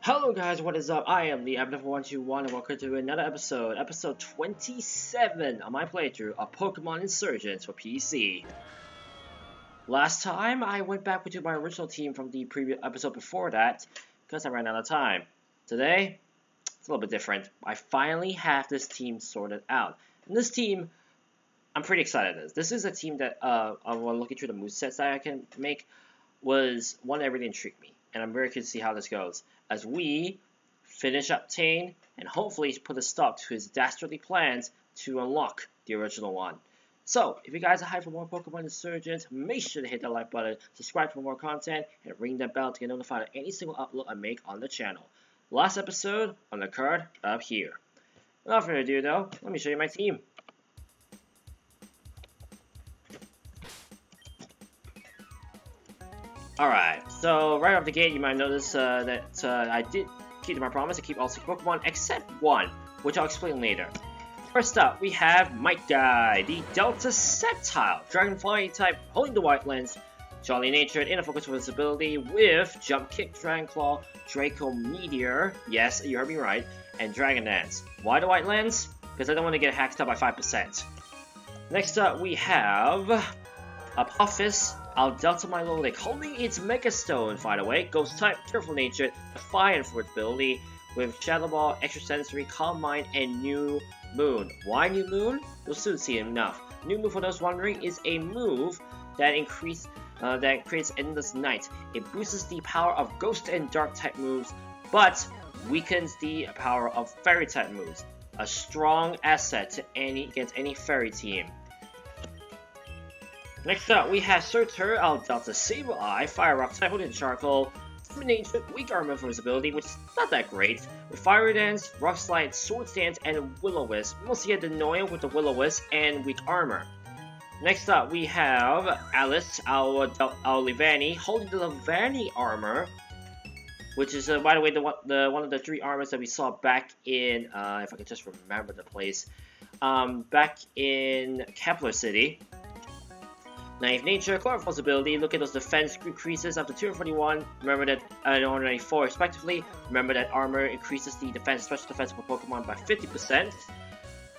Hello guys, what is up? I am the Abner4121 and welcome to another episode 27 of my playthrough of Pokemon Insurgence for PC. Last time, I went back into my original team from the previous episode before that, because I ran out of time. Today, it's a little bit different. I finally have this team sorted out. And this team, I'm pretty excited about. This is a team that, when looking through the movesets that I can make, was one that really intrigued me. And I'm very curious to see how this goes, as we finish up Tane and hopefully put a stop to his dastardly plans to unlock the original one. So, if you guys are hyped for more Pokemon Insurgence, make sure to hit that like button, subscribe for more content, and ring that bell to get notified of any single upload I make on the channel. Last episode on the card up here. Without further ado though, let me show you my team. Alright, so right off the gate you might notice that I did keep to my promise to keep all 6 Pokemon except one, which I'll explain later. First up, we have Might Guy, the Delta Sceptile, Dragonfly type, holding the White Lens, jolly natured, inner focus with its ability with Jump Kick, Dragon Claw, Draco Meteor, yes, you heard me right, and Dragon Dance. Why the White Lens? Because I don't want to get hacked up by 5%. Next up, we have Apophis, our Delta Milotic, holding its Mega Stone, by the way, Ghost type, Careful Nature, Defiant for its ability, with Shadow Ball, Extrasensory, Calm Mind, and New Moon. Why New Moon? You'll soon see enough. New Moon, for those wondering, is a move that creates Endless Night. It boosts the power of Ghost and Dark type moves, but weakens the power of Fairy type moves. A strong asset against any Fairy team. Next up, we have Surtur, our Delta Sableye, Fire Rock type with Charcoal, Nature, Weak Armor for his ability, which is not that great, with Fire Dance, Rock Slide, Sword Stance, and Will-O-Wisp. Mostly a Denoia with the Will-O-Wisp and Weak Armor. Next up, we have Alice, our Levani, holding the Levani Armor, which is, by the way, one of the 3 armors that we saw back in, if I could just remember the place, back in Kepler City. Naive Nature, Chlorophyll's ability, look at those defense increases after 241, remember that, and 194 respectively, remember that armor increases the special defense of a Pokemon by 50%,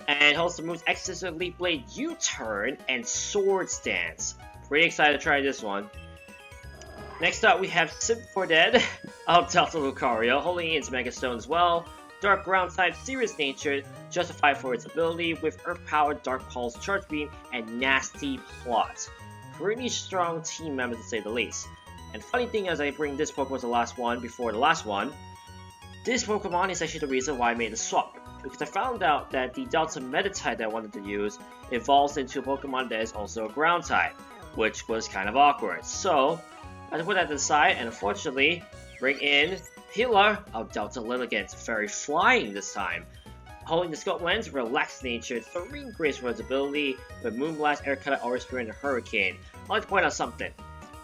and holds the moves Excessive Leaf Blade, U-Turn, and Sword Stance. Pretty excited to try this one. Next up, we have Symphodead, of Delta Lucario, holding its Mega Stone as well, Dark Ground type, Serious Nature, justified for its ability with Earth Power, Dark Pulse, Charge Beam, and Nasty Plot. Pretty strong team member to say the least. And funny thing as I bring this Pokemon as the last one before the last one, this Pokemon is actually the reason why I made the swap. Because I found out that the Delta Meta type that I wanted to use evolves into a Pokemon that is also a ground type, which was kind of awkward. So, I had to put that to the side and unfortunately bring in Healer of Delta Lilligant, Fairy Flying this time. Holding the Scope Lens, Relaxed Nature, Serene Grace for its ability, with Moonblast, Air Cutter, Aura Spirit, and Hurricane. I'd like to point out something.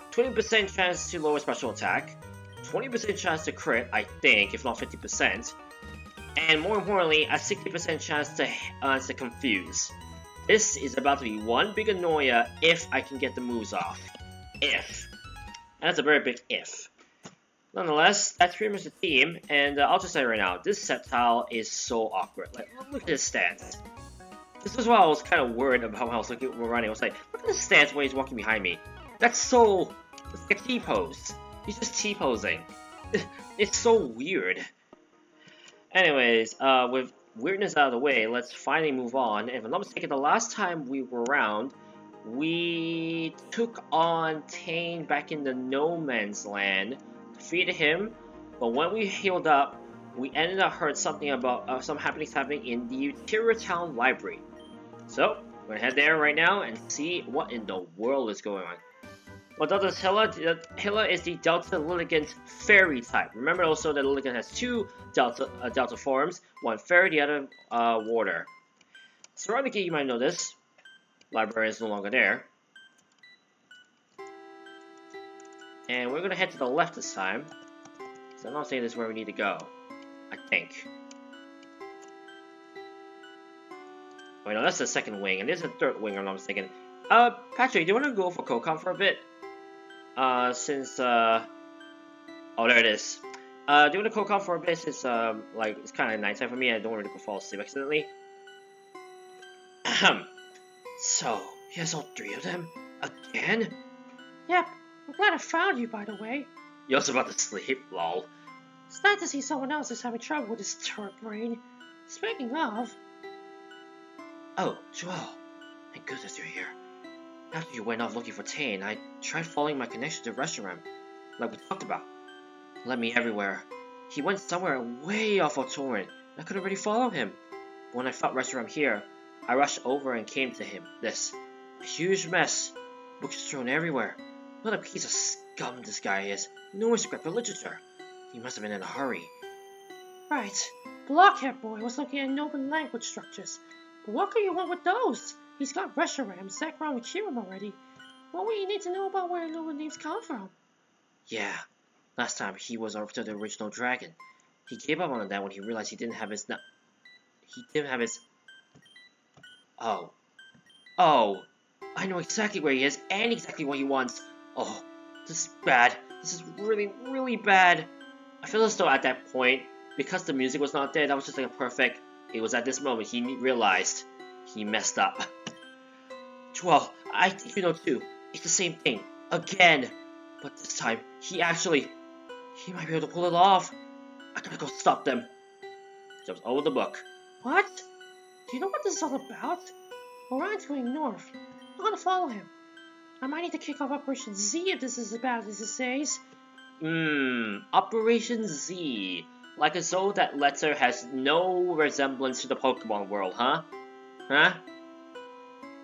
20% chance to lower special attack, 20% chance to crit, I think, if not 50%, and more importantly, a 60% chance to confuse. This is about to be one big annoyer if I can get the moves off. If. And that's a very big if. Nonetheless, that's pretty much the team, and I'll just say right now, this Sceptile is so awkward. Like, look at his stance. This is why I was kind of worried about how I was running. I was like, look at his stance when he's walking behind me. That's so... it's like a T-pose. He's just T-posing. It's so weird. Anyways, with weirdness out of the way, let's finally move on. If I'm not mistaken, the last time we were around, we took on Tane back in the No Man's Land, defeated him, but when we healed up, we ended up heard something about some happenings happening in the Utility Town Library. So, we're gonna head there right now and see what in the world is going on. Well, Delta Hilla is the Delta Lilligant Fairy type. Remember also that Lilligant has 2 Delta forms, one Fairy, the other Water. So around the gate you might notice, library is no longer there. And we're gonna head to the left this time. So I'm not saying this is where we need to go. I think. Wait, no, that's the second wing, and there's a third wing, I'm not mistaken. Patrick, do you want to go for Kokon for a bit? Oh, there it is. Doing the cold for a bit is, like, it's kind of nighttime for me. I don't want to fall asleep accidentally. Ahem. So, here's all three of them? Again? Yep, I'm glad I found you, by the way. You're also about to sleep, lol. It's nice to see someone else is having trouble with his turd brain. Speaking of... Oh, Joel. Thank goodness you're here. After you went off looking for Tane, I tried following my connection to Reshiram, like we talked about. It led me everywhere. He went somewhere way off of Torrent, and I could already follow him. But when I found Reshiram here, I rushed over and came to him. A huge mess. Books thrown everywhere. What a piece of scum this guy is. No respect for literature. He must have been in a hurry. Right. Blockhead Boy was looking at Noban language structures. But what could you want with those? He's got Reshiram, Zekrom, and Kirim already. What would you need to know about where Noban names come from? Yeah. Last time, he was after the original dragon. He gave up on that when he realized he didn't have his... Oh. Oh. I know exactly where he is, and exactly what he wants. Oh. This is bad. This is really, really bad. I feel as though at that point, because the music was not there, that was just like a perfect... It was at this moment he realized he messed up. Well, I think you know too. It's the same thing. Again. But this time, he might be able to pull it off. I gotta go stop them. Jumps over the book. What? Do you know what this is all about? Orion's going north. I'm gonna follow him. I might need to kick off Operation Z if this is as bad as it says. Operation Z. Like as though that letter has no resemblance to the Pokemon world, huh? Huh?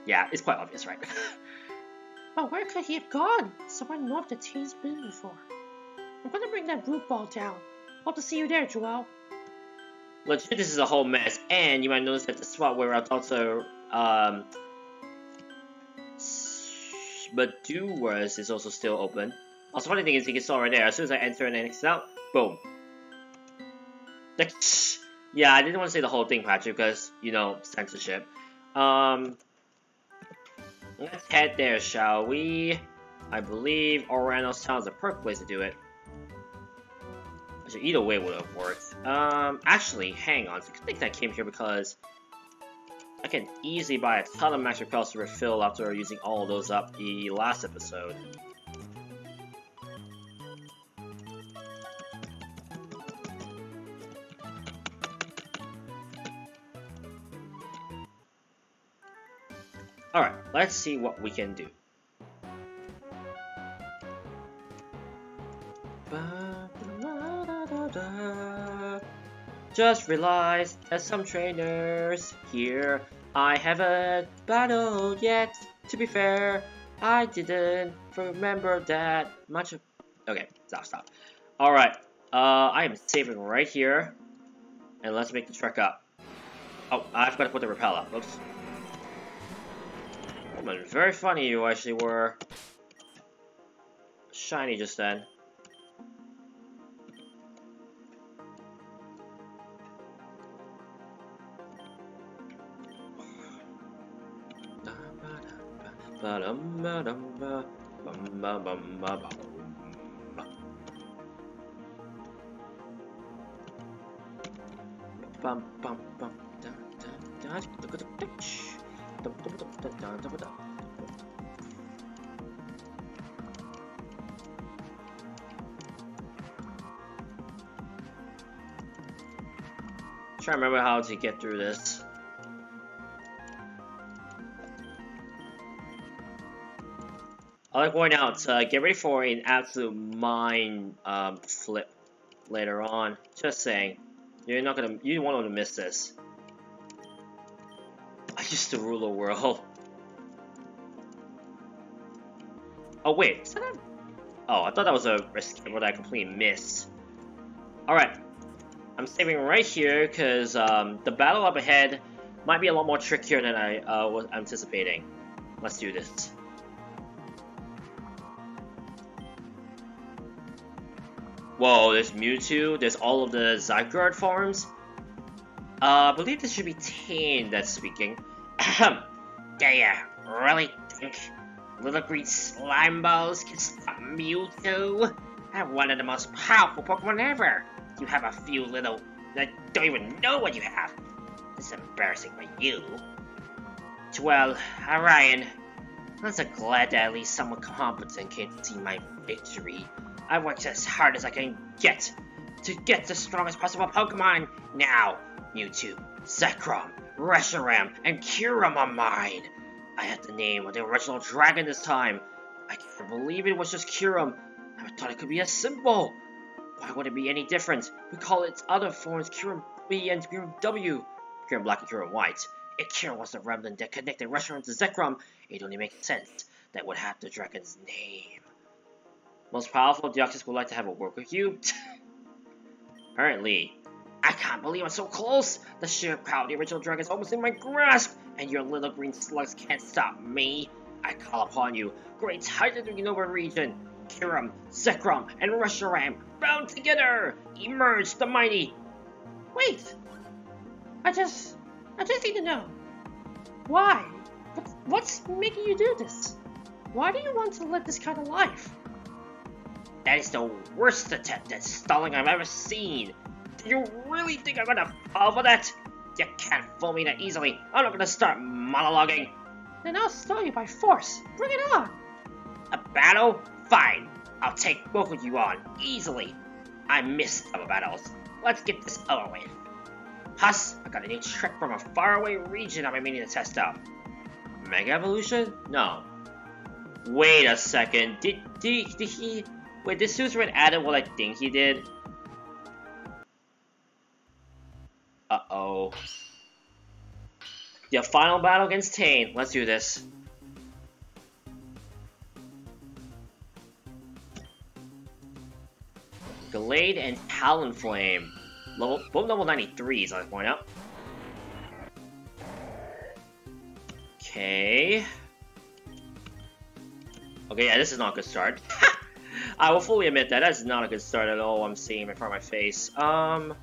Yeah, it's quite obvious, right? But where could he have gone? Somewhere north that Tane's been before. I'm gonna bring that root ball down. Hope to see you there, Joel. Legit, this is a whole mess, and you might notice that the spot where our daughter, Maduras is also still open. Also, funny thing is, you can saw right there, as soon as I enter and exit out, boom. Yeah, I didn't want to say the whole thing, Patrick, because, you know, censorship. Let's head there, shall we? I believe Orano's Town is the perfect place to do it. Actually, either way would have worked. Actually, hang on. I think I came here because I can easily buy a ton of max repels to refill after using all of those up the last episode. Alright, let's see what we can do. Just realized that some trainers here I haven't battled yet. To be fair, I didn't remember that much of... Okay, stop. Alright, I am saving right here. And let's make the trek up. Oh, I forgot to put the rappel up. Oops. Very funny you actually were shiny just then. Trying to remember how to get through this. I like pointing out, get ready for an absolute mind flip later on. Just saying, you don't want to miss this. I used to rule the world. Oh wait, is that a... Oh, I thought that was a risk that I completely missed. Alright, I'm saving right here because the battle up ahead might be a lot more trickier than I was anticipating. Let's do this. Whoa, there's Mewtwo, there's all of the Zygarde forms. I believe this should be Tane that's speaking. Do you really think little green slime balls can stop Mewtwo? I'm one of the most powerful Pokemon ever. You have a few little that don't even know what you have. This is embarrassing for you. Well, Orion, I'm so glad that at least someone competent can see my victory. I worked as hard as I can get to get the strongest possible Pokemon. Now, Mewtwo, Zekrom, Reshiram, and Kyurem are mine. I had the name of the original dragon this time. I can't believe it was just Kyurem. I thought it could be as simple. Why would it be any different? We call its other forms Kyurem B and Kyurem W. Kyurem Black and Kyurem White. If Kyurem was the remnant that connected Reshiram to Zekrom, it only makes sense that would have the dragon's name. Most powerful Deoxys would like to have a word with you. Apparently. I can't believe I'm so close! The sheer power of the original dragon is almost in my grasp, and your little green slugs can't stop me. I call upon you, great Titan of the Unova region. Kyurem, Zekrom, and Reshiram, bound together! Emerge the mighty! Wait! I just need to know. Why? What's making you do this? Why do you want to live this kind of life? That is the worst attempt at stalling I've ever seen. Do you really think I'm gonna fall for that? You can't fool me that easily. I'm not gonna start monologuing. Then I'll stall you by force. Bring it on! A battle? Fine. I'll take both of you on, easily. I miss double battles. Let's get this over with. Plus, I got a new trick from a faraway region I've been meaning to test out. Mega Evolution? No. Wait a second. Did he... Wait, this Suzerain added what I think he did? Uh-oh. The final battle against Tane. Let's do this. Glade and Talonflame. Both level 93s, I point out. Okay. Okay, yeah, this is not a good start. I will fully admit that. That's not a good start at all, I'm seeing in front of my face. Alright,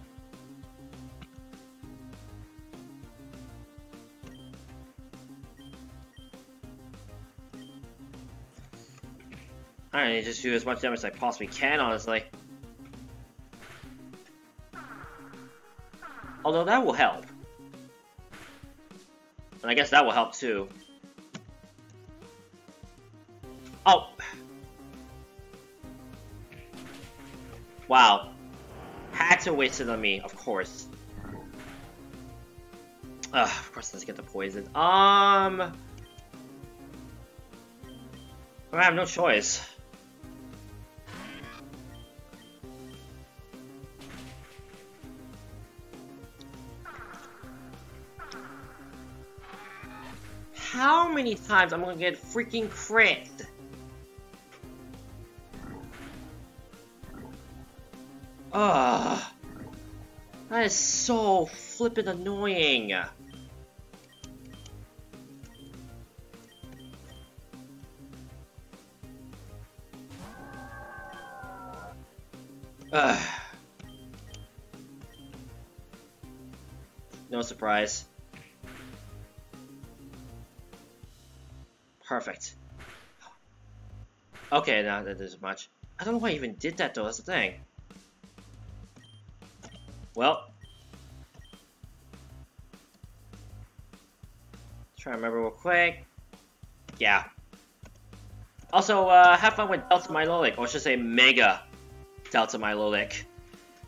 just do as much damage as I possibly can, honestly. Although that will help. And I guess that will help too. Oh! Wow. Had to waste it on me, of course. Of course, let's get the poison. I have no choice. How many times I'm gonna get freaking crit? Ugh. That is so flippin' annoying. Ugh. No surprise. Perfect. Okay, now that isn't much. I don't know why I even did that though, that's the thing. Well. Try to remember real quick. Yeah. Also, have fun with Delta Milotic, or I should say Mega Delta Milotic.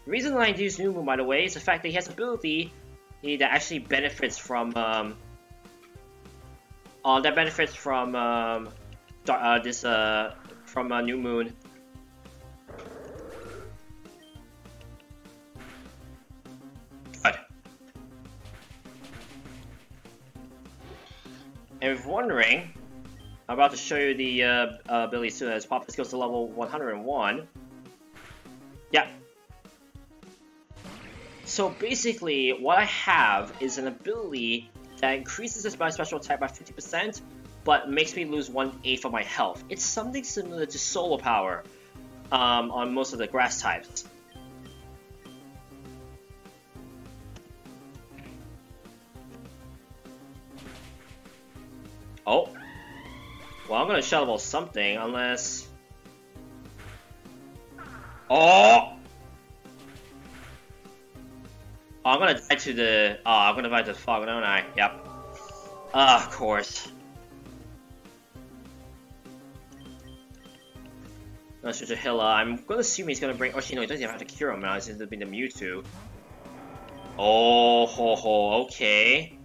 The reason I use New Moon, by the way, is the fact that he has ability that actually benefits from, New Moon. Good. And if you're wondering, I'm about to show you the ability soon as Pop goes to level 101. Yeah. So basically, what I have is an ability that increases my special attack by 50%, but makes me lose 1/8 of my health. It's something similar to Solar Power on most of the grass types. Oh. Well, I'm gonna Shadow Ball something, unless... Oh! Oh, I'm gonna die to the. Oh, I'm gonna die to the fog, don't I? Yep. Ah, of course. No, such a Hilla. I'm gonna assume he's gonna bring. Actually, no, he doesn't even have to cure him now. It's gonna be the Mewtwo. Oh, ho, ho. Okay.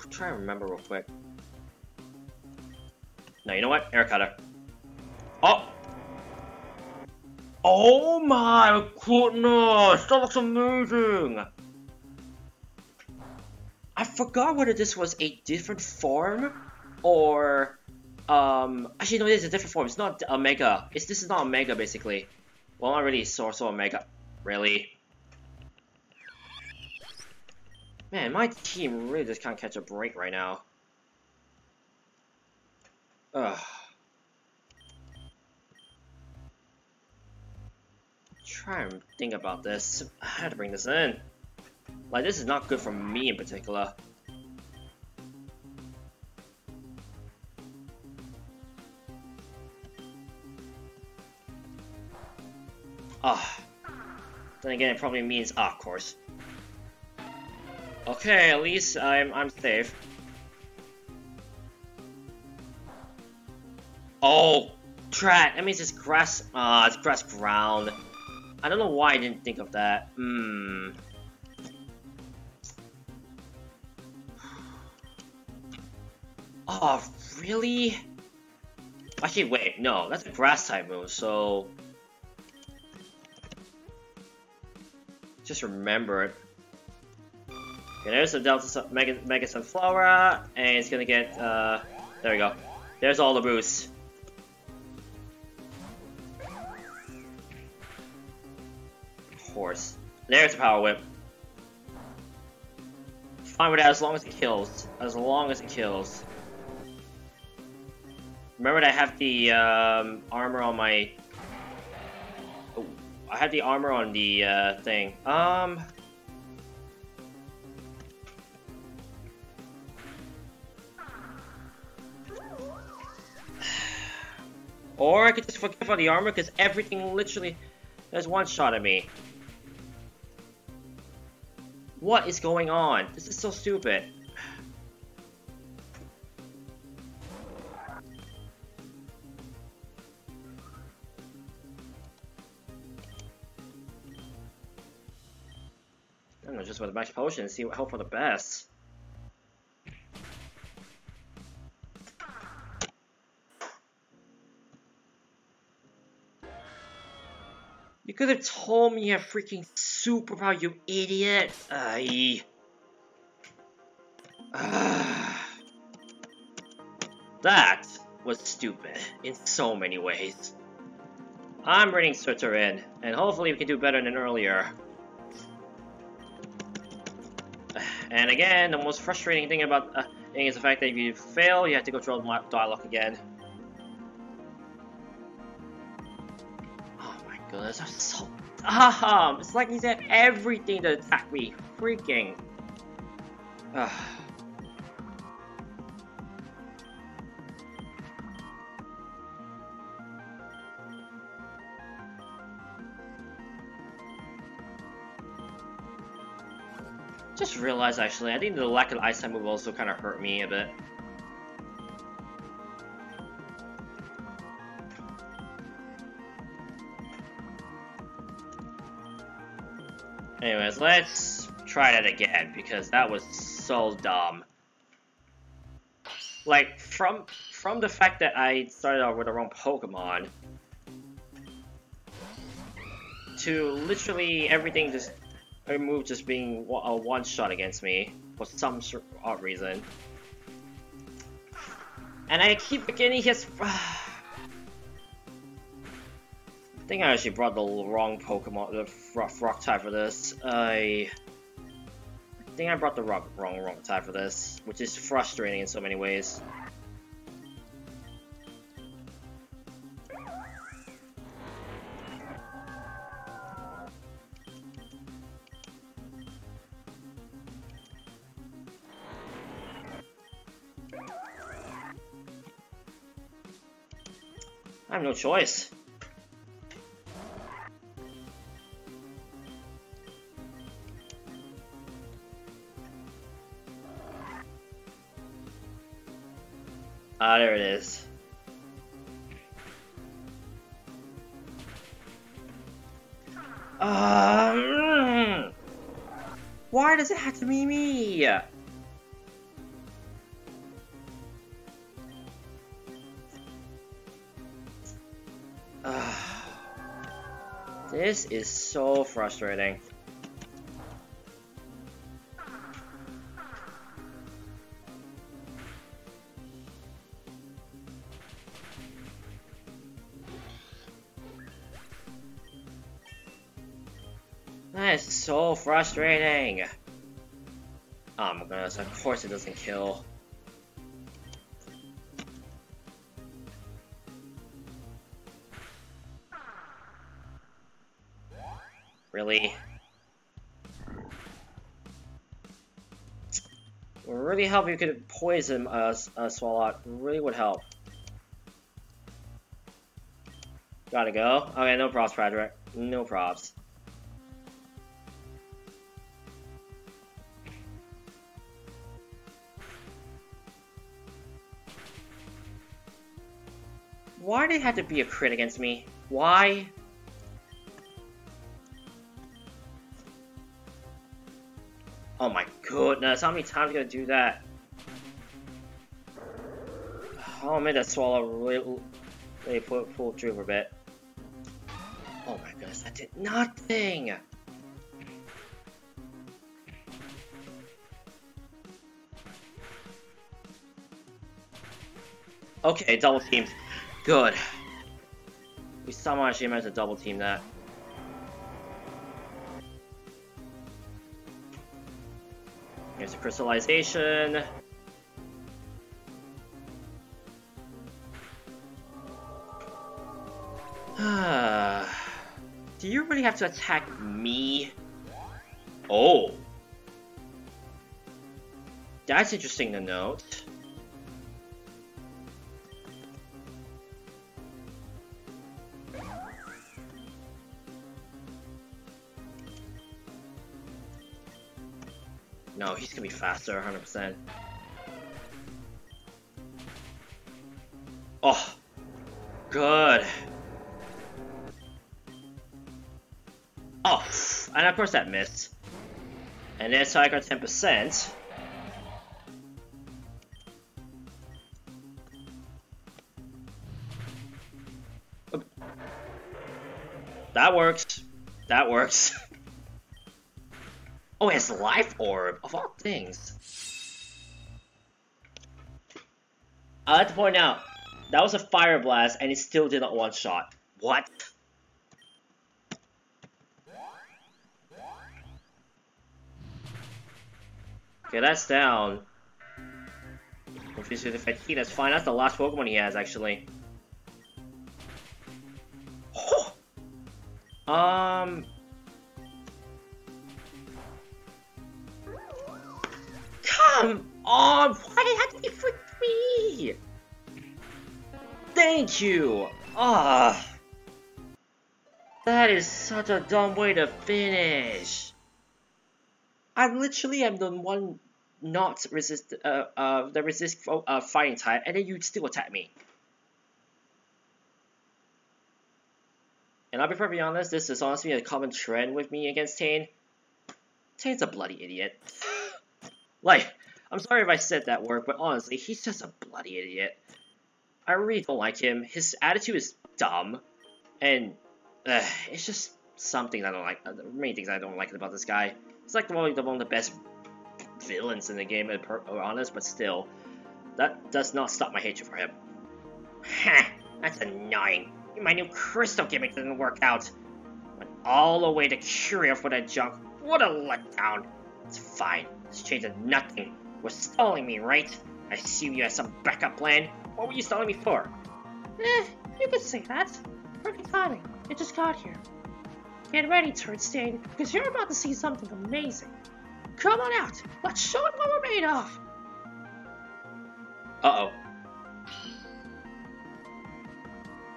Try to remember real quick. No, you know what? Air Cutter. Oh! Oh my goodness! That looks amazing! I forgot whether this was a different form or actually no, it is a different form. It's not a Mega. This is not a Mega basically. Well, not really so a Mega. Really. Man, my team really just can't catch a break right now. Ugh. Try and think about this. I had to bring this in. Like, this is not good for me in particular. Ah. Then again, it probably means of course. Okay, at least I'm safe. Oh, track. That means it's grass. It's grass ground. I don't know why I didn't think of that. Oh, really? Actually, wait. No, that's a grass type move. So just remember it. Okay, there's the Delta Mega Sunflower, and it's gonna get. There we go. There's all the boosts. Horse. There's the Power Whip. Fine with that as long as it kills. As long as it kills. Remember that I have the armor on my. Oh, I have the armor on the thing. Or I could just forget about the armor because everything literally has one shot at me. What is going on? This is so stupid. I'm gonna just with the max potion and see what hope for the best. You could have told me a freaking superpower, you idiot! That was stupid in so many ways. I'm bringing Switzer in, and hopefully we can do better than earlier. And again, the most frustrating thing about is the fact that if you fail, you have to go through the dialogue again. Goodness, I'm so dumb. It's like he's had everything to attack me. Freaking. Just realized actually, I think the lack of ice type move also kind of hurt me a bit. Anyways, let's try that again, because that was so dumb. Like, from the fact that I started out with the wrong Pokemon, to literally everything just, every move just being a one-shot against me, for some odd reason. And I keep forgetting his... I think I actually brought the wrong Pokemon, the rock type for this. I think I brought the wrong type for this, which is frustrating in so many ways. I have no choice. Ah, there it is. Why does it have to be me? This is so frustrating. That is so frustrating. Oh my goodness, of course it doesn't kill. Really? It would really help if you could poison Swallow. Really would help. Gotta go? Okay, no props, Frederick. No props. Why did it have to be a crit against me? Why? Oh my goodness, how many times are you gonna do that? Oh man, that Swallow really pulled through for a bit. Oh my goodness, that did nothing! Okay, double teamed. Good. We somehow actually managed to double team that. Here's a crystallization. Do you really have to attack me? Oh. That's interesting to note. No, he's gonna be faster, 100%. Oh, good. Oh, and of course that missed. And then so I got 10%. That works. That works. Oh, it has Life Orb, of all things. I like to point out, that was a Fire Blast, and it still did not one-shot. What? Okay, that's down. Confused with the fatigue, that's fine. That's the last Pokemon he has, actually. Come on! Why did it have to be for me? Thank you! That is such a dumb way to finish. I literally am the one not resist fighting type, and then you still attack me. And I'll be perfectly honest, this is honestly a common trend with me against Tane. Tane's a bloody idiot. Like, I'm sorry if I said that word, but honestly, he's just a bloody idiot. I really don't like him. His attitude is dumb, and it's just something I don't like. The main things I don't like about this guy. He's like one of the best villains in the game, to be honest, but still, that does not stop my hatred for him. Heh, that's annoying. My new crystal gimmick didn't work out. Went all the way to Curio for that junk. What a letdown. It's fine. This changes nothing. We're stalling me, right? I assume you had some backup plan. What were you stalling me for? You could say that. Perfect timing. It just got here. Get ready, Turd Stain, because you're about to see something amazing. Come on out. Let's show them what we're made of. Uh-oh.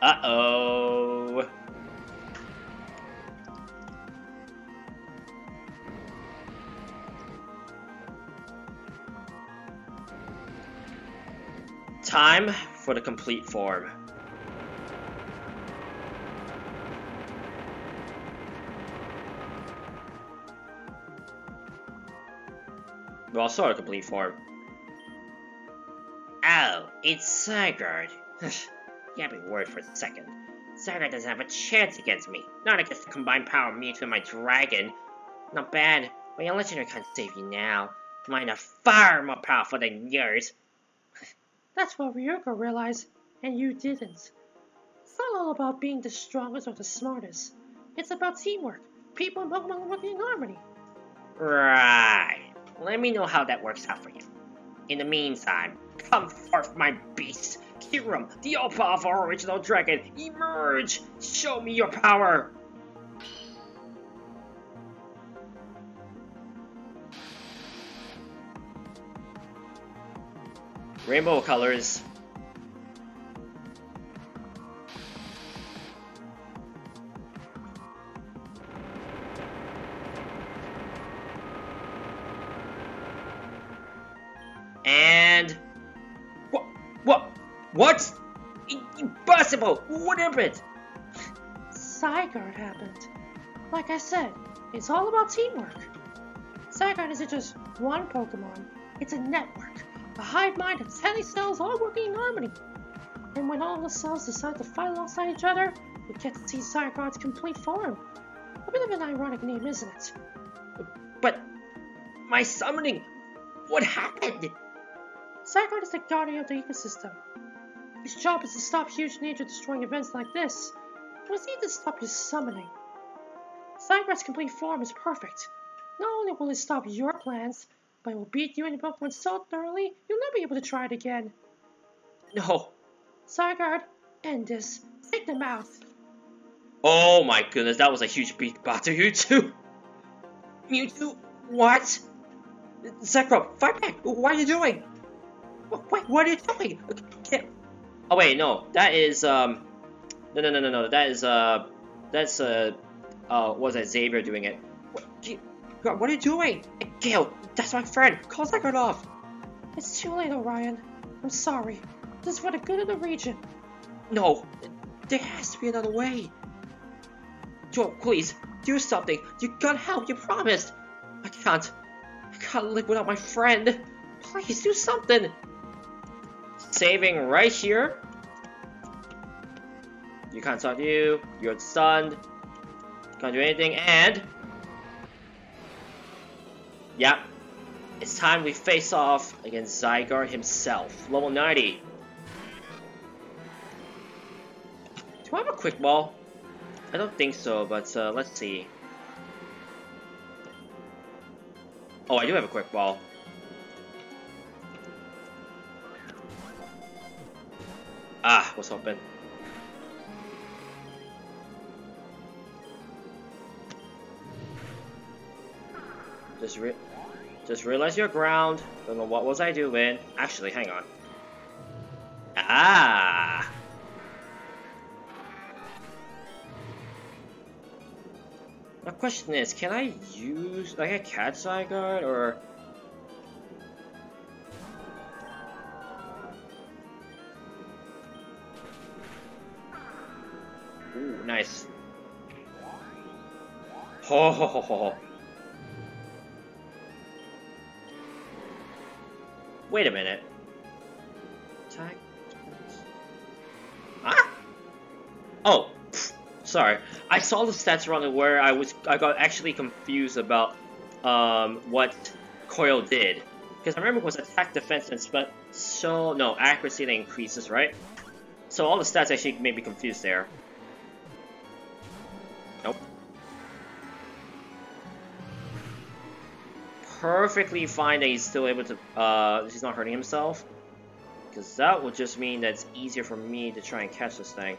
Uh-oh. Time for the complete form. Well, sort of complete form. Oh, it's Zygarde. Can't be worried for a second. Zygarde doesn't have a chance against me. Not against the combined power of Mewtwo and my dragon. Not bad, but your legendary can't save you now. Mine are far more powerful than yours. That's what Ryuko realized, and you didn't. It's not all about being the strongest or the smartest. It's about teamwork. People and Pokemon working in harmony. Right. Let me know how that works out for you. In the meantime, come forth, my beast. Kyurem, the all-powerful original dragon, emerge! Show me your power! Rainbow colors. And what? Impossible! What happened? Zygarde happened. Like I said, it's all about teamwork. Zygarde isn't just one Pokemon, it's a network. A hive mind of 10 cells all working in harmony. And when all the cells decide to fight alongside each other, we get to see Zygarde's complete form. A bit of an ironic name, isn't it? But my summoning, what happened? Zygarde is the guardian of the ecosystem. His job is to stop huge nature-destroying events like this. But it's need to stop his summoning. Zygarde's complete form is perfect. Not only will it stop your plans, but it will beat you and your Pokemon so thoroughly, you'll never be able to try it again. No. Zygarde, end this. Take them out. Oh my goodness, that was a huge beat battle, you two. Mewtwo, what? Zekrom, fight back! What are you doing? Wait, what are you doing? Oh wait, no, that is no. That is that's what was that, Xavier doing it? What are you doing? Gale, that's my friend. Call Zygarde off. It's too late, Orion. I'm sorry. This is for the good of the region. No, there has to be another way. Joel, please, do something. You gotta help, you promised. I can't live without my friend. Please, do something. Saving right here. You can't talk to you. You're stunned. Can't do anything, and... Yep. It's time we face off against Zygarde himself. Level 90. Do I have a quick ball? I don't think so, but let's see. Oh, I do have a quick ball. Ah, was hoping. Just realize you're ground. Don't know what was I doing. Actually, hang on. Ah! My question is, can I use like a cat Zygarde or? Ooh, nice. Ho ho ho ho. Wait a minute. Attack. Ah? Oh, sorry. I saw the stats wrong where I got actually confused about what Coil did. Because I remember it was attack, defense, and accuracy that increases, right? So all the stats actually made me confused there. Nope. Perfectly fine that he's still able to, he's not hurting himself. Because that would just mean that it's easier for me to try and catch this thing.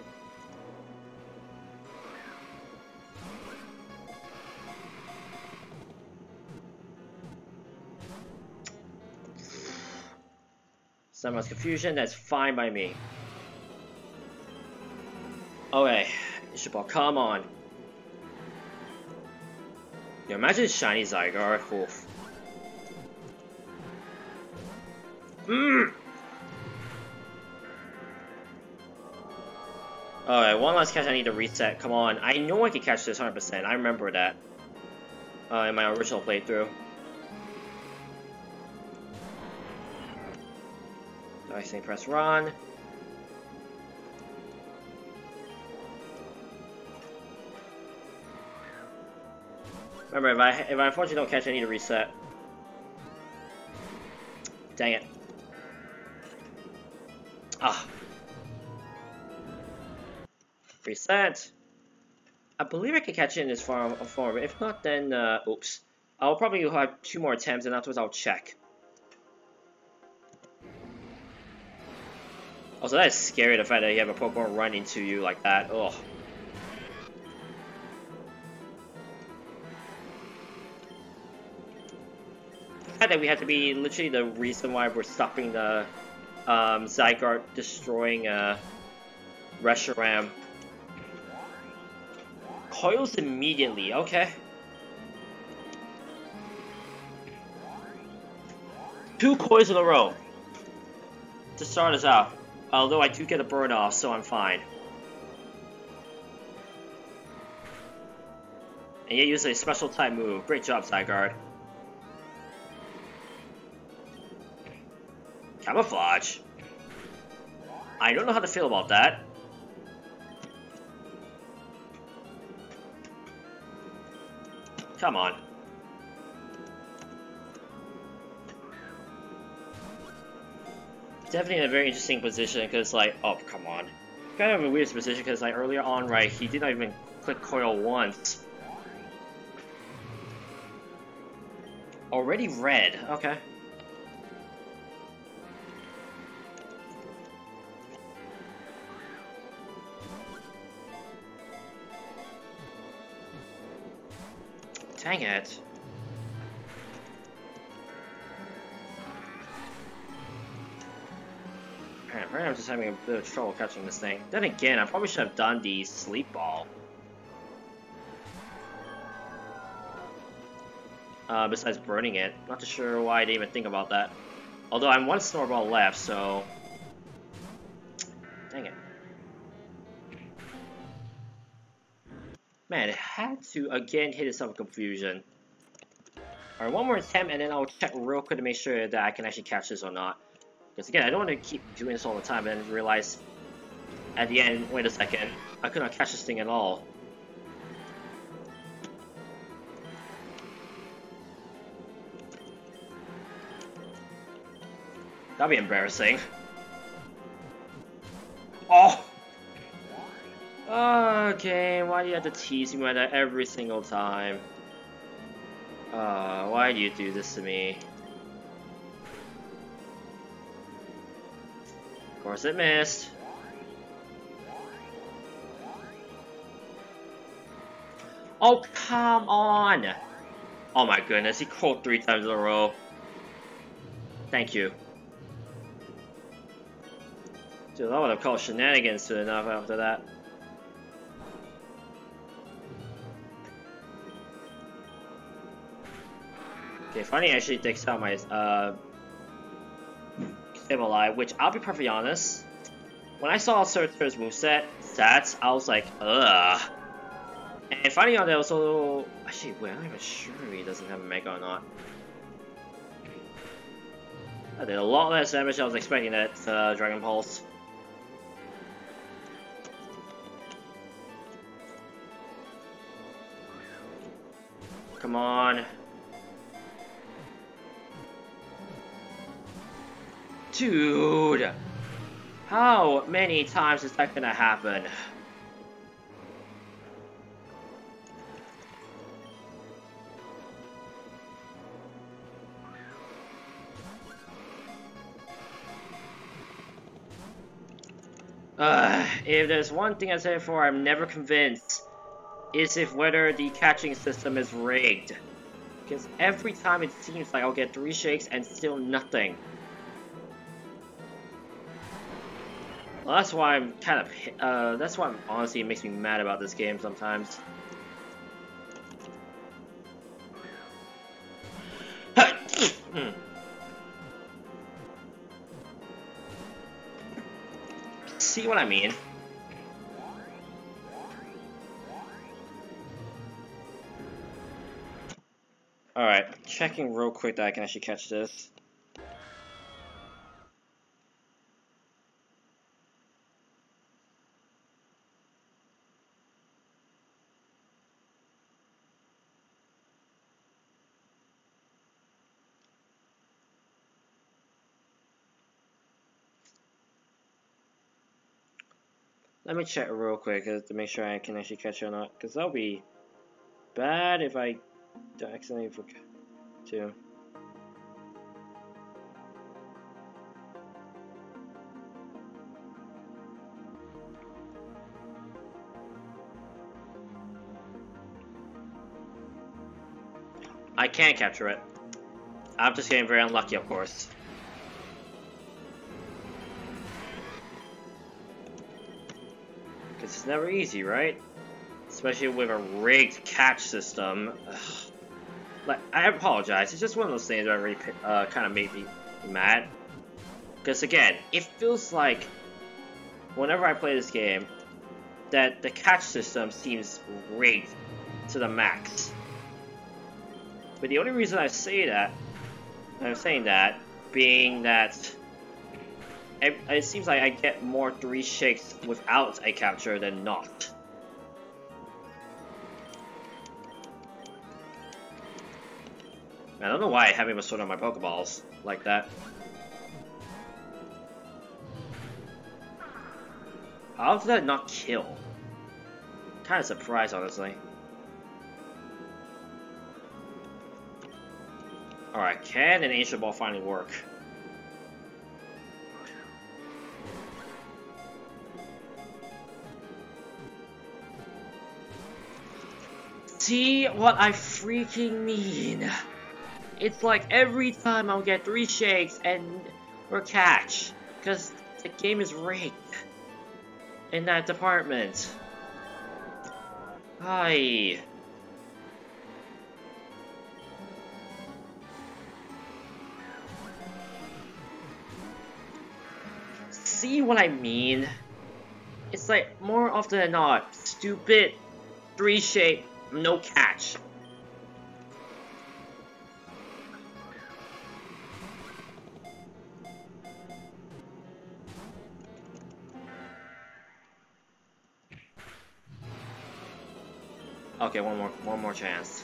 Someone's confusion, that's fine by me. Okay, Ishibal, come on. You imagine shiny Zygarde. Oof. Alright, one last catch I need to reset. Come on. I know I can catch this 100%. I remember that. In my original playthrough. I say press run. Remember, if I unfortunately don't catch, I need to reset. Dang it. Ah. Reset. I believe I can catch it in this form. If not, then, oops. I'll probably have 2 more attempts, and afterwards I'll check. Also, that is scary, the fact that you have a Pokemon run into you like that. Ugh. The fact that we had to be literally the reason why we're stopping the Zygarde destroying Reshiram. Coils immediately, okay. 2 coils in a row to start us out. Although I do get a burn off, so I'm fine. And yet use a special type move. Great job, Zygarde. Camouflage. I don't know how to feel about that. Come on. Definitely in a very interesting position because, like, oh, come on. Kind of a weird position because, like, earlier on, right, he did not even click coil once. Already red, okay. Dang it. Apparently I'm just having a bit of trouble catching this thing. Then again, I probably should have done the sleep ball. Besides burning it. Not too sure why I didn't even think about that. Although I'm 1 snowball left, so... Dang it. Man, it had to again hit itself with confusion. Alright, 1 more attempt and then I'll check real quick to make sure that I can actually catch this or not. Because again, I don't want to keep doing this all the time and then realize at the end, wait a second, I could not catch this thing at all. That'd be embarrassing. Oh! Okay, why do you have to tease me like that every single time? Why do you do this to me? Of course it missed. Oh, come on! Oh my goodness, he called 3 times in a row. Thank you. Dude, I would have called shenanigans soon enough after that. Okay, Funny actually takes out my Stimuli, which I'll be perfectly honest, when I saw Surtur's moveset stats, I was like, ugh. And finding out that also, actually, wait, I'm not even sure if he doesn't have a Mega or not. I did a lot less damage than I was expecting that Dragon Pulse. Come on. Dude! How many times is that gonna happen? If there's one thing I said before, I'm never convinced, is if whether the catching system is rigged. Because every time it seems like I'll get 3 shakes and still nothing. Well, that's why I'm kind of, that's why honestly it makes me mad about this game sometimes. See what I mean? Alright, checking real quick that I can actually catch this. Let me check real quick to make sure I can actually catch it or not, because that'll be bad if I accidentally forget to. I can't capture it. I'm just getting very unlucky, of course. It's never easy, right? Especially with a rigged catch system. Ugh. Like, I apologize, it's just one of those things that really kind of made me mad. Because again, it feels like whenever I play this game, that the catch system seems rigged to the max. But the only reason I say that, I'm saying that, being that it seems like I get more 3 shakes without a capture than not. I don't know why I haven't even sorted out my Pokeballs like that. How did that not kill? Kind of surprised, honestly. Alright, can an Ancient Ball finally work? See what I freaking mean? It's like every time I'll get 3 shakes and or catch, because the game is rigged in that department. Hi. See what I mean? It's like more often than not, stupid 3 shake, no catch. Okay, one more chance.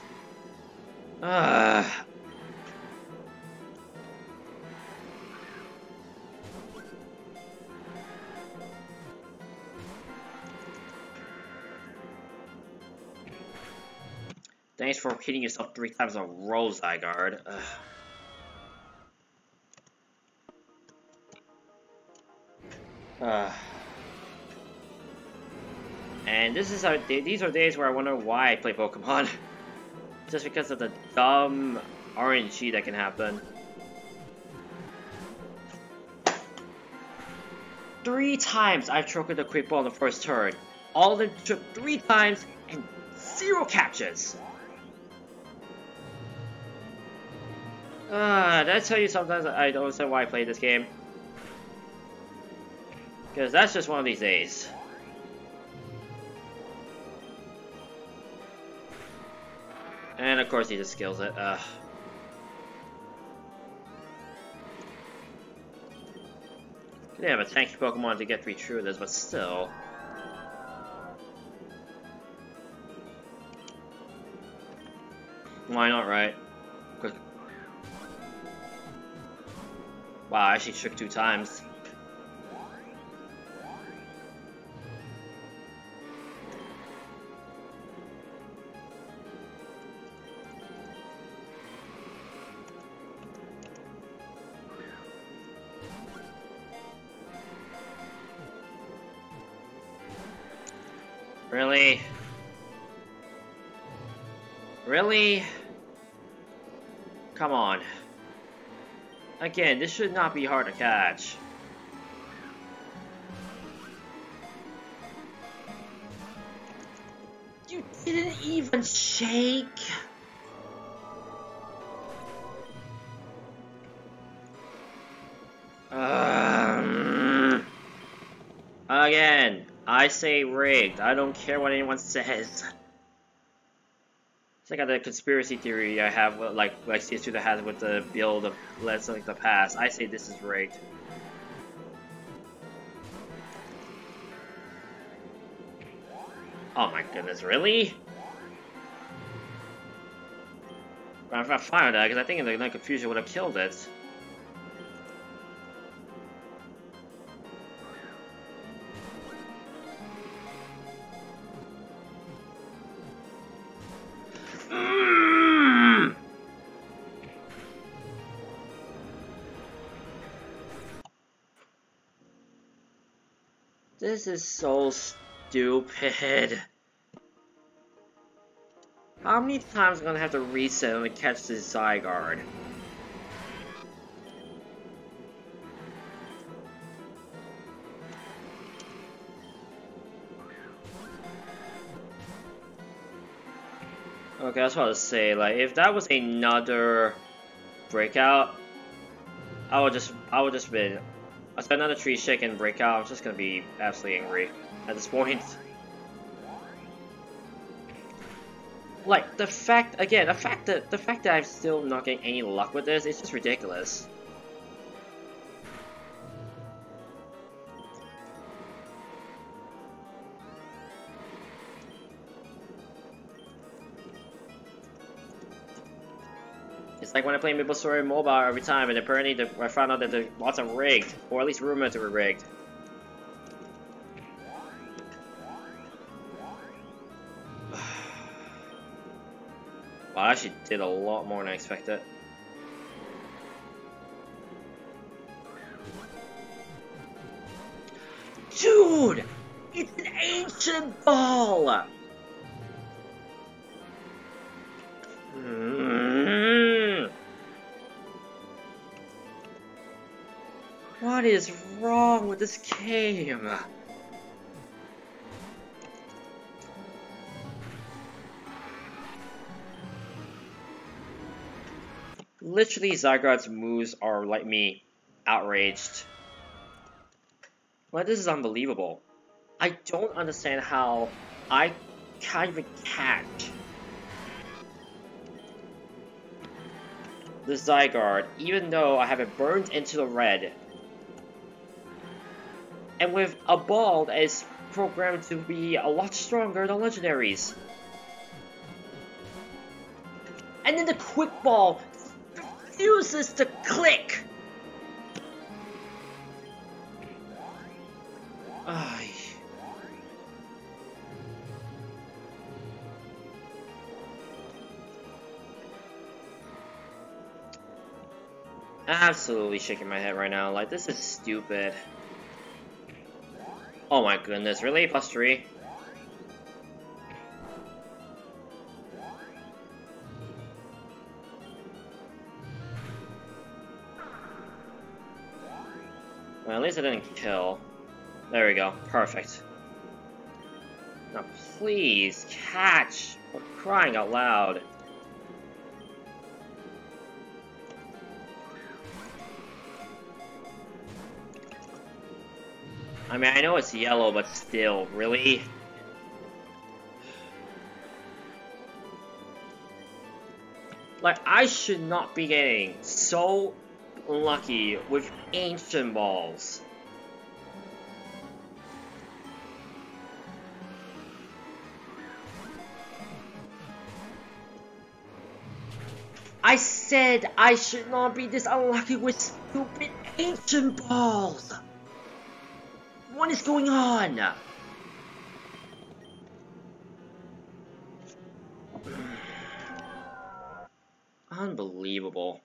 Thanks for hitting yourself 3 times in a row, Zygarde. And these are days where I wonder why I play Pokemon. Just because of the dumb RNG that can happen. 3 times I've choked the Quick Ball in the first turn. All of them took 3 times and 0 catches. Did I tell you sometimes I don't understand why I play this game? Because that's just one of these days. And of course he just skills it. Could have a tanky Pokemon to get 3 true of this, but still. Why not, right? Quick. Wow, I actually tricked 2 times. Really? Really? Come on. Again, this should not be hard to catch. You didn't even shake? Again, I say rigged. I don't care what anyone says. It's like the conspiracy theory I have, like CS2 that has with the build of Let's Link the Past. I say this is rigged. Oh my goodness, really? I'm fine with that, because I think the confusion would have killed it. This is so stupid. How many times am I gonna have to reset and catch this Zygarde? Okay, I was about to say, like, if that was another breakout, I would just been. I said another tree shaking breakout. I'm just gonna be absolutely angry at this point. Like the fact that I'm still not getting any luck with this is just ridiculous. It's like when I play Maple Story Mobile every time, and apparently I found out that the bots are rigged, or at least rumored to be rigged. Well, I actually did a lot more than I expected. Dude! It's an ancient ball! What is wrong with this game? Literally, Zygarde's moves are like me, outraged. Well, this is unbelievable. I don't understand how I can't even catch the Zygarde, even though I have it burned into the red. And with a ball that is programmed to be a lot stronger than legendaries. And then the quick ball refuses to click! Ay. Absolutely shaking my head right now, like this is stupid. Oh my goodness, really? +3? Well, at least I didn't kill. There we go, perfect. Now please, catch! For crying out loud. I mean, I know it's yellow, but still, really? Like, I should not be getting so lucky with ancient balls. I said I should not be this unlucky with stupid ancient balls! What is going on? Unbelievable.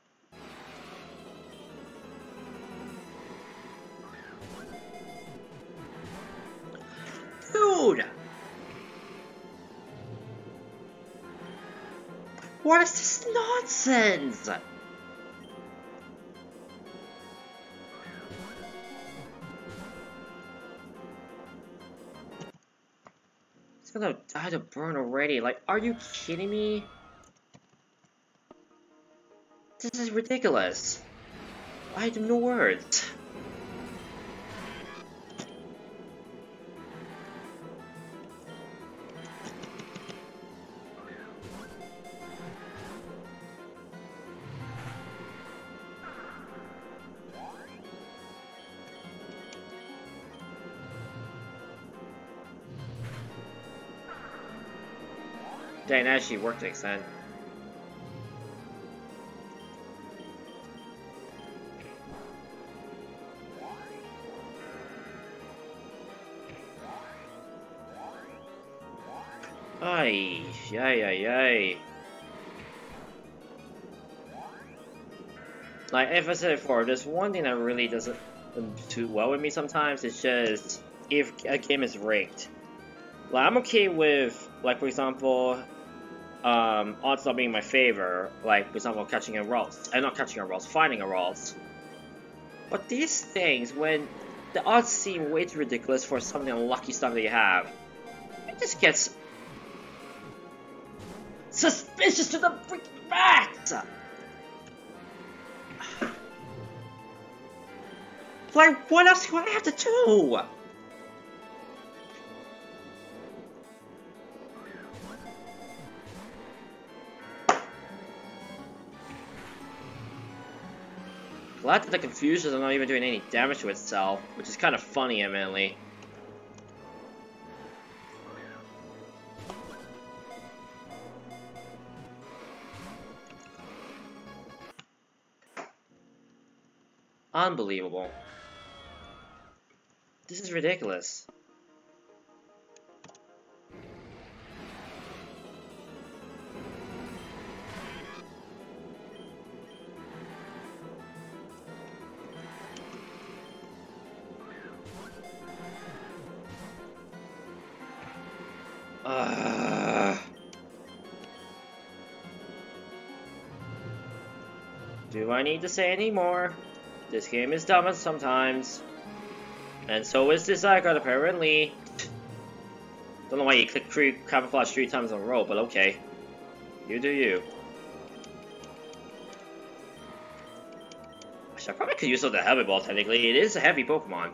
Dude! What is this nonsense? It's gonna die to burn already. Like, are you kidding me? This is ridiculous. I have no words. Dang, that actually worked to an extent. Ay, yay. Like, as I said before, there's one thing that really doesn't too well with me sometimes. It's just if a game is rigged. Like, I'm okay with, like, for example, odds not being in my favor. Like, for example, catching a Rolls. Not catching a Rolls, finding a Rolls. But these things, when the odds seem way too ridiculous for some of the unlucky stuff that you have, it just gets suspicious to the freaking max! Like, what else do I have to do? Glad that the confusions are not even doing any damage to itself, which is kind of funny, evidently. Unbelievable. This is ridiculous. Do I need to say any more? This game is dumb sometimes. And so is this Zygarde, apparently. Don't know why you click camouflage 3 times in a row, but okay. You do you. Actually, I probably could use the heavy ball, technically. It is a heavy Pokemon.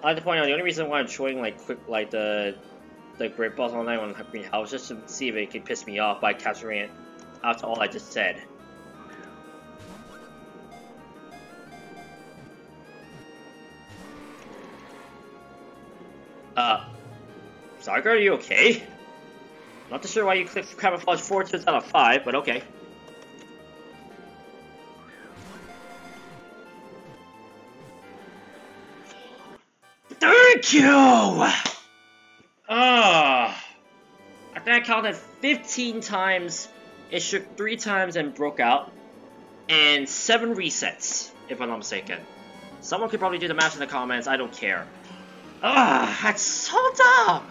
I like to point out, the only reason why I'm showing the great balls online on Green House just to see if it can piss me off by capturing it after all I just said. Zygarde, are you okay? Not too sure why you clicked camouflage 4 times out of 5, but okay. Thank you! I think I counted 15 times, it shook 3 times and broke out, and 7 resets, if I'm not mistaken. Someone could probably do the math in the comments, I don't care. That's so dumb!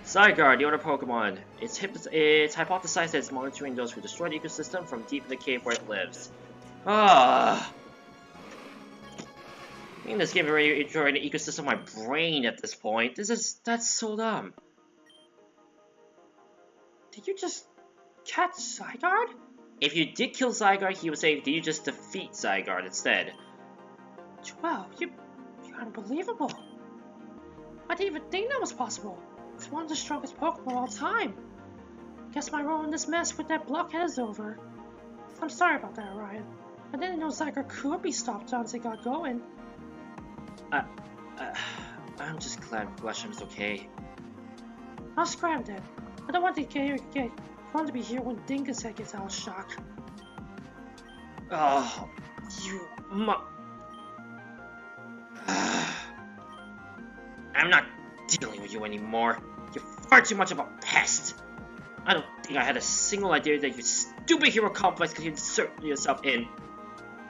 Zygarde, the other Pokemon. It's hypothesized that it's monitoring those who destroy the ecosystem from deep in the cave where it lives. In this game, already enjoying the ecosystem of my brain at this point. That's so dumb. Did you just catch Zygarde? If you did kill Zygarde, he would say, did you just defeat Zygarde instead? Wow, you're unbelievable. I didn't even think that was possible. It's one of the strongest Pokemon of all time. Guess my role in this mess with that blockhead is over. I'm sorry about that, Ryan. I didn't know Zygarde could be stopped once it got going. I'm just glad Blushham's okay. I'll scram then. I don't want to be here when Dingus head gets out of shock. Oh, you I'm not dealing with you anymore. You're far too much of a pest. I don't think I had a single idea that your stupid hero complex could insert yourself in.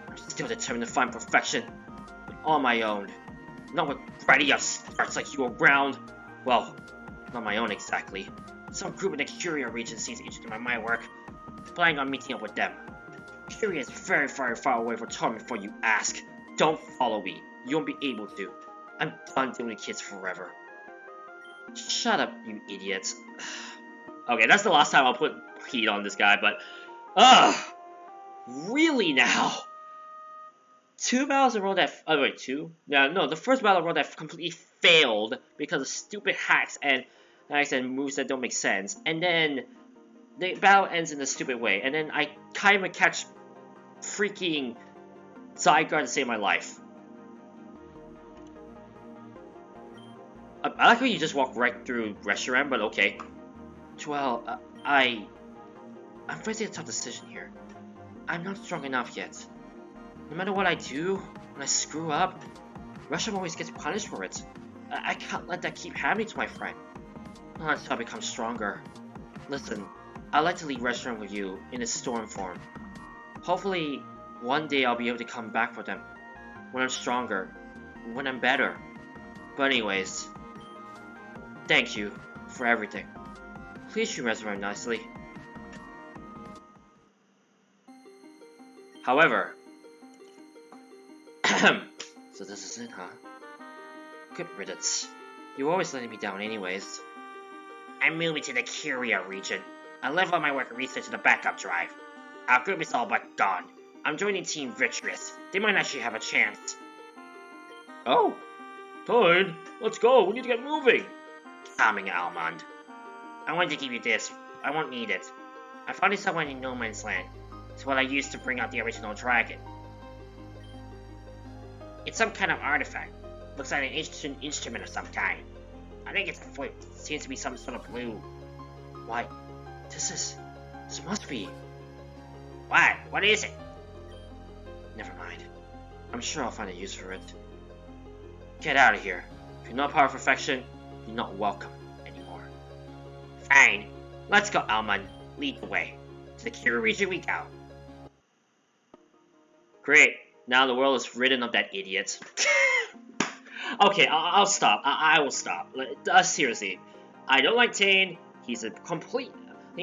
I'm still determined to find perfection on my own. Not with bratty upstarts like you around. Well, not my own exactly. Some group in the Curia region seems interested in my work. Planning on meeting up with them. Curia is very, very far away from Charm before you ask. Don't follow me. You won't be able to. I'm done dealing with kids forever. Shut up, you idiots. Okay, that's the last time I'll put heat on this guy, but... really now? 2 battles in a row that... Oh, wait, 2? No, the first battle in a row that completely failed because of stupid hacks and moves that don't make sense. And then the battle ends in a stupid way. And then I kind of catch freaking Zygarde saved my life. I like how you just walk right through restaurant, but okay. Well, I'm facing a tough decision here. I'm not strong enough yet. No matter what I do, when I screw up, Reshiram always gets punished for it. I can't let that keep happening to my friend. Not until I become stronger. Listen, I'd like to leave Reshiram with you in its storm form. Hopefully, one day I'll be able to come back for them. When I'm stronger. When I'm better. But anyways, thank you for everything. Please treat Reshiram nicely. However, so this is it, huh? Good riddance. You're always letting me down anyways. I'm moving to the Curia region. I left all my work and research in the backup drive. Our group is all but gone. I'm joining Team Vitreous. They might actually have a chance. Oh, Toad, let's go. We need to get moving. Calming, Almond. I wanted to give you this. I won't need it. I found it somewhere in No Man's Land. It's what I used to bring out the original dragon. It's some kind of artifact. Looks like an instrument of some kind. I think it's a flute. It seems to be some sort of blue. Why? This must be... What? What is it? Never mind. I'm sure I'll find a use for it. Get out of here. If you're not part of perfection, you're not welcome anymore. Fine. Let's go, Almond. Lead the way. To the Curia region we go. Great. Now the world is ridden of that idiot. Okay, I'll stop. I will stop. Seriously. I don't like Tane. He's a complete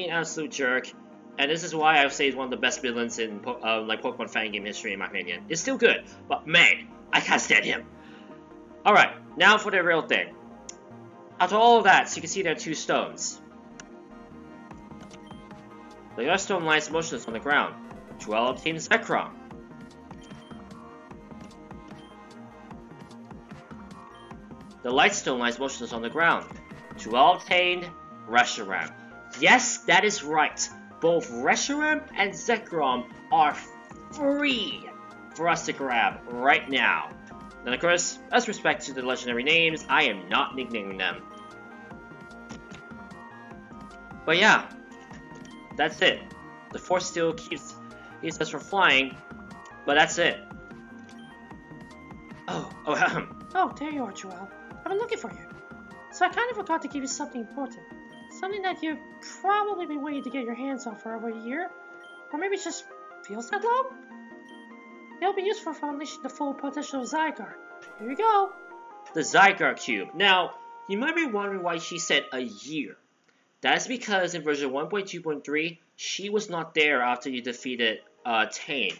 absolute jerk. And this is why I would say he's one of the best villains in Pokemon fan game history, in my opinion. It's still good, but man, I can't stand him. Alright, now for the real thing. After all of that, so you can see there are two stones. The other stone lies motionless on the ground. Joel obtains Zekrom. The light stone lies motionless on the ground. Joel obtained Reshiram. Yes, that is right. Both Reshiram and Zekrom are free for us to grab right now. And of course, as respect to the legendary names, I am not nicknaming them. But yeah, that's it. The force still keeps us from flying, but that's it. Oh, there you are, Joel. I've been looking for you. So I kind of forgot to give you something important. Something that you've probably been waiting to get your hands on for over a year. Or maybe it just feels that long? It'll be useful for unleashing the full potential of Zygarde. Here you go. The Zygarde Cube. Now, you might be wondering why she said a year. That's because in version 1.2.3, she was not there after you defeated Tane.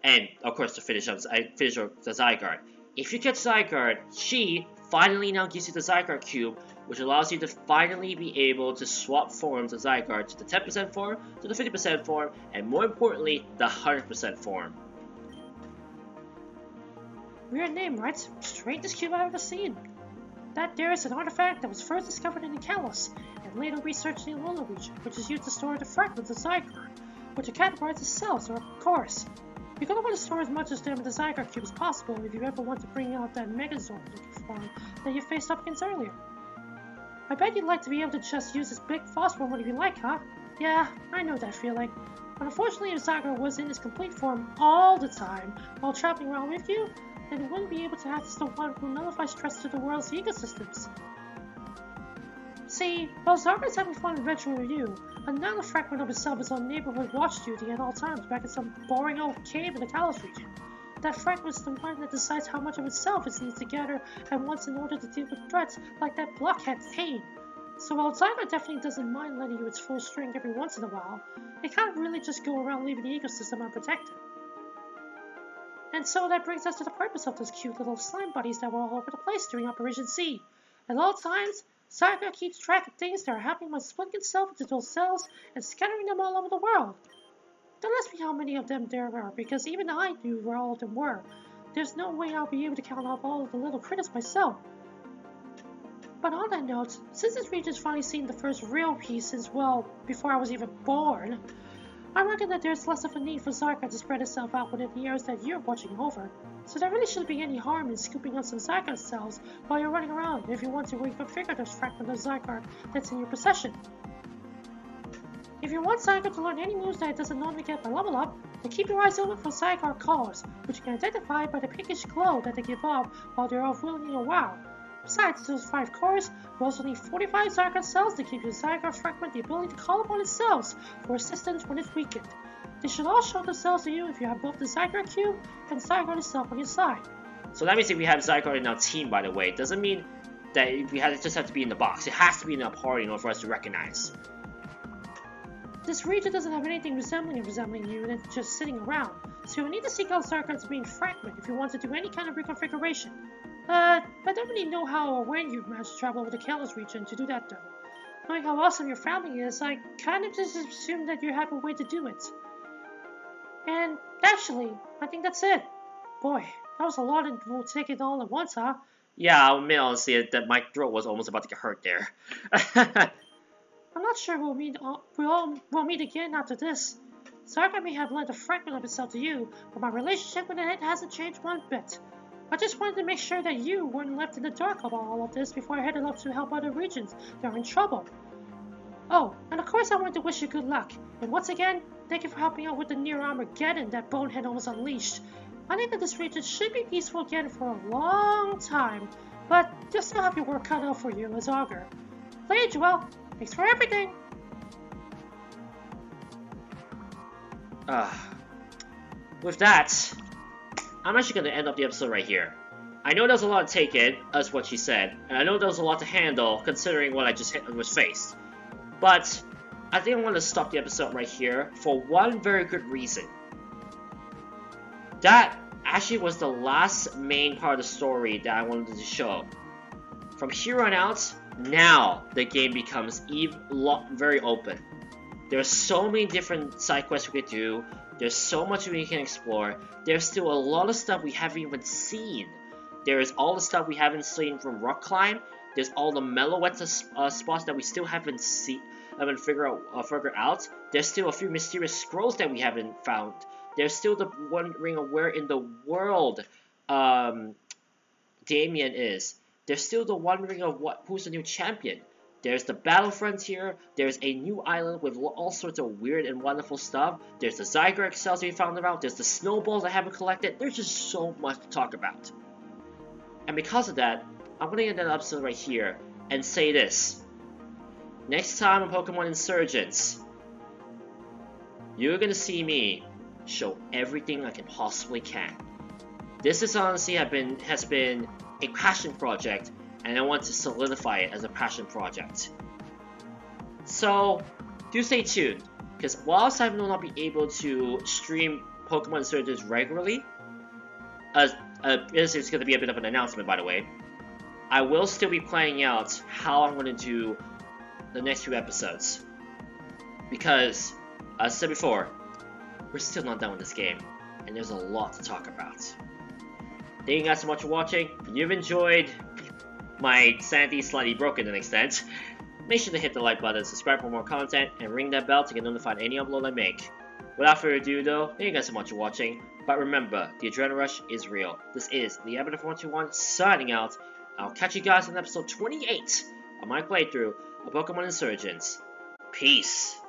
And, of course, to finish the Zygarde. If you get Zygarde, she finally now gives you the Zygarde Cube, which allows you to finally be able to swap forms of Zygarde to the 10% form, to the 50% form, and more importantly, the 100% form. Weird name, right? Strangest cube I've ever seen. That there is an artifact that was first discovered in Kalos, and later researched in the Alola region, which is used to store the fragments of Zygarde, which are categorized as cells, or cores. You're going to want to store as much of them in the Zygarde Cube as possible if you ever want to bring out that Megazord-looking form that you faced up against earlier. I bet you'd like to be able to just use this big phosphor one if you like, huh? Yeah, I know that feeling. But unfortunately, if Zygarde was in its complete form all the time while traveling around with you, then it wouldn't be able to access the one who nullifies threats to the world's ecosystems. See, while Zygarde's having fun adventuring with you, another fragment of itself is on neighborhood watch duty at all times back in some boring old cave in the Kalos region. That fragment is the one that decides how much of itself it needs to gather at once in order to deal with threats like that blockhead Tane. So while Zygarde definitely doesn't mind letting you its full strength every once in a while, it can't really just go around leaving the ecosystem unprotected. And so that brings us to the purpose of those cute little slime buddies that were all over the place during Operation C. At all times, Zygarde keeps track of things that are happening by splitting itself into those cells and scattering them all over the world. Don't ask me how many of them there are, because even I knew where all of them were. There's no way I'll be able to count off all of the little critters myself. But on that note, since this region's finally seen the first real piece since, well, before I was even born, I reckon that there's less of a need for Zygarde to spread itself out within the areas that you're watching over, so there really shouldn't be any harm in scooping up some Zygarde cells while you're running around if you want to reconfigure those fragments of Zygarde that's in your possession. If you want Zygarde to learn any moves that it doesn't normally get by level up, then keep your eyes open for Zygarde cores, which you can identify by the pinkish glow that they give off while they're off wielding a wow. Besides those 5 cores, you also need 45 Zygarde cells to give your Zygarde fragment the ability to call upon itself for assistance when it's weakened. They should all show themselves to you if you have both the Zygarde cube and Zygarde itself on your side. So that means if we have Zygarde in our team, by the way, it doesn't mean that just have to be in the box. It has to be in our party in order for us to recognize. This region doesn't have anything resembling you, and it's just sitting around, so you'll need to seek out Zygarde's main fragment if you want to do any kind of reconfiguration. I don't really know how or when you've managed to travel over the Kalos region to do that though. Knowing how awesome your family is, I kind of just assumed that you have a way to do it. And actually, I think that's it. Boy, that was a lot and we'll take it all at once, huh? Yeah, I'll admit honestly that my throat was almost about to get hurt there. I'm not sure we'll meet again after this. Zygarde may have lent a fragment of itself to you, but my relationship with it hasn't changed one bit. I just wanted to make sure that you weren't left in the dark about all of this before I headed up to help other regions that are in trouble. Oh, and of course I wanted to wish you good luck. And once again, thank you for helping out with the near Armageddon that Bonehead almost unleashed. I think that this region should be peaceful again for a long time, but you'll still have your work cut out for you as Augur. Play it, Joel. Thanks for everything. With that, I'm actually going to end up the episode right here. I know there's a lot to take in, as what she said, and I know there's a lot to handle considering what I just was faced. But I think I'm going to stop the episode right here for one very good reason. That actually was the last main part of the story that I wanted to show. From here on out, now the game becomes very open. There's so many different side quests we could do. There's so much we can explore. There's still a lot of stuff we haven't even seen. There's all the stuff we haven't seen from Rock Climb. There's all the Meloetta spots that we still haven't figured out. There's still a few mysterious scrolls that we haven't found. There's still the wondering of where in the world Damien is. There's still the wondering of who's the new champion. There's the battle frontier, there's a new island with all sorts of weird and wonderful stuff, there's the Zygarde cells we found about, there's the snowballs I haven't collected, there's just so much to talk about. And because of that, I'm going to end that episode right here and say this. Next time on Pokemon Insurgence, you're going to see me show everything I can possibly can. This is honestly has been a passion project, and I want to solidify it as a passion project. So, do stay tuned, because whilst I will not be able to stream Pokemon Insurgence regularly, this is going to be a bit of an announcement by the way, I will still be planning out how I'm going to do the next few episodes. Because, as I said before, we're still not done with this game, and there's a lot to talk about. Thank you guys so much for watching. If you've enjoyed my sanity slightly broken to an extent, make sure to hit the like button, subscribe for more content, and ring that bell to get notified any upload I make. Without further ado though, thank you guys so much for watching, but remember, the adrenaline rush is real. This is the Evan421 signing out. I'll catch you guys in episode 28 of my playthrough of Pokemon Insurgence. Peace.